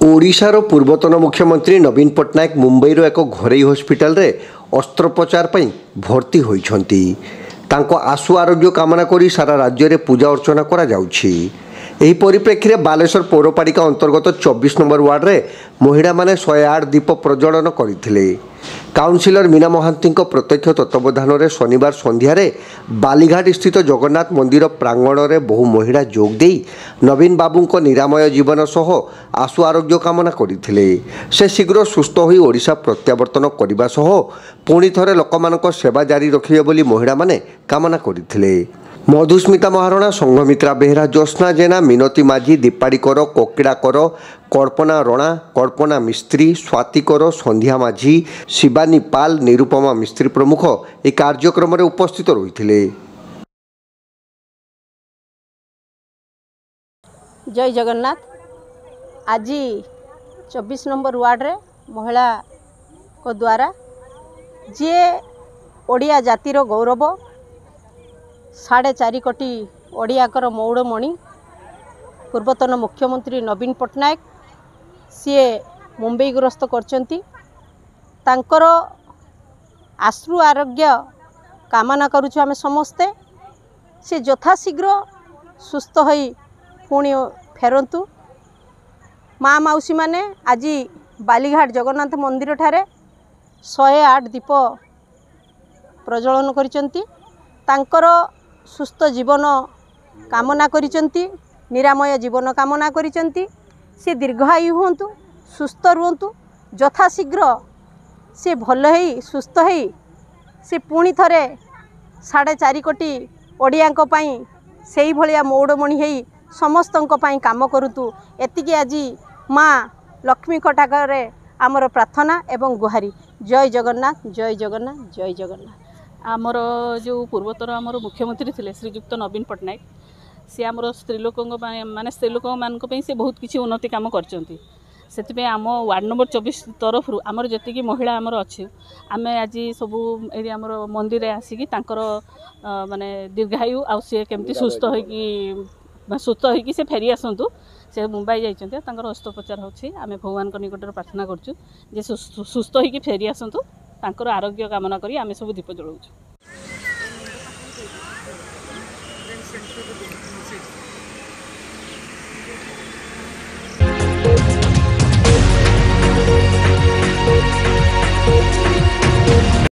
ओडिशार पूर्वतन मुख्यमंत्री नवीन पट्टनायक मुंबईर एक घरोई हस्पिटाल रे अस्त्रोपचार पर भर्ती होइछंती। तांको आशु आरोग्य कामना करी सारा राज्य में पूजा अर्चना करा जाउछि। एही परिप्रेक्षी में बालेश्वर पौरपालिका अंतर्गत 24 नंबर वार्ड रे महिला माने 108 दीप प्रज्वलन करथिले। काउंसिलर मीना महांती प्रत्यक्ष तत्वावधान में शनिवार संध्यारे बालीघाट स्थित जगन्नाथ मंदिर प्रांगण में बहु महिला जोग दे नवीन बाबू निरामय जीवन सह आशु आरोग्य कामना करथिले। से शीघ्र सुस्थ होई ओडिशा प्रत्यावर्तन करने सह पुणी थरे लोकमानक सेवा जारी रखिबे बोली महिला माने कामना करथिले। मधुस्मिता महारणा, संघमित्रा बेहरा, ज्योत्ना जेना, मिनती माझी, दीपाड़ी कर, कोकिड़ा कर, कल्पना रणा, कल्पना मिस्त्री, स्वाति कर, संध्या माझी, शिवानी पाल, निरुपमा मिस्त्री प्रमुख ए कार्यक्रम में उपस्थित रही। जय जगन्नाथ। आज 24 नंबर वार्ड रे महिला को द्वारा जे ओडिया जातिर गौरव 4.5 कोटी ओडियाकर मौड़मणि पूर्वतन मुख्यमंत्री नवीन पट्टनायक सीए मुंबई ग्रस्त करचंती। तांकर आश्रु आरोग्य कामना करुछु आमे समस्ते। से यथाशीघ्र सुस्थ होई पुणी फेरंतु। माँ मौसी माने आज बालीघाट जगन्नाथ मंदिर ठारे 108 दीप प्रज्वलन करिसंती। तांकर सुस्थ जीवन कामना करिसंती, निरामय जीवन कामना करिसंती। से दीर्घायु हुंतु, सुस्थ रुहंतु, यथाशीघ्र से भल ही सुस्थ ही से पुणी थरे 4.5 कोटी ओडियांक पई सेही भलिया मौड़मणि हेई समस्तंक पई काम करूतु। एतिकी आज माँ लक्ष्मी कटाकरे आमर प्रार्थना एवं गुहारी। जय जगन्नाथ, जय जगन्नाथ, जय जगन्नाथ। आमर जो पूर्वतर आमर मुख्यमंत्री थे श्रीजुक्त नवीन पट्टनायक सी आमर स्त्रीलोक माने स्त्रीलोक मान से बहुत किसी उन्नति काम करते। आम वार्ड नंबर 24 तरफ आमर जी महिला आमर अच्छे आम आज सबू ये आमर मंदिर आसिकी माने दीर्घायु आ सी केमती सुस्थ होगी से फेरी आसतु। से मुंबई जाइए अस्त्रोपचार होछि। आम भगवान निकट प्रार्थना करूँ जे सुस्थ होगी फेरी आसतु। तांकर आरोग्य कामना करी आमे सब दीप जलाऊँ।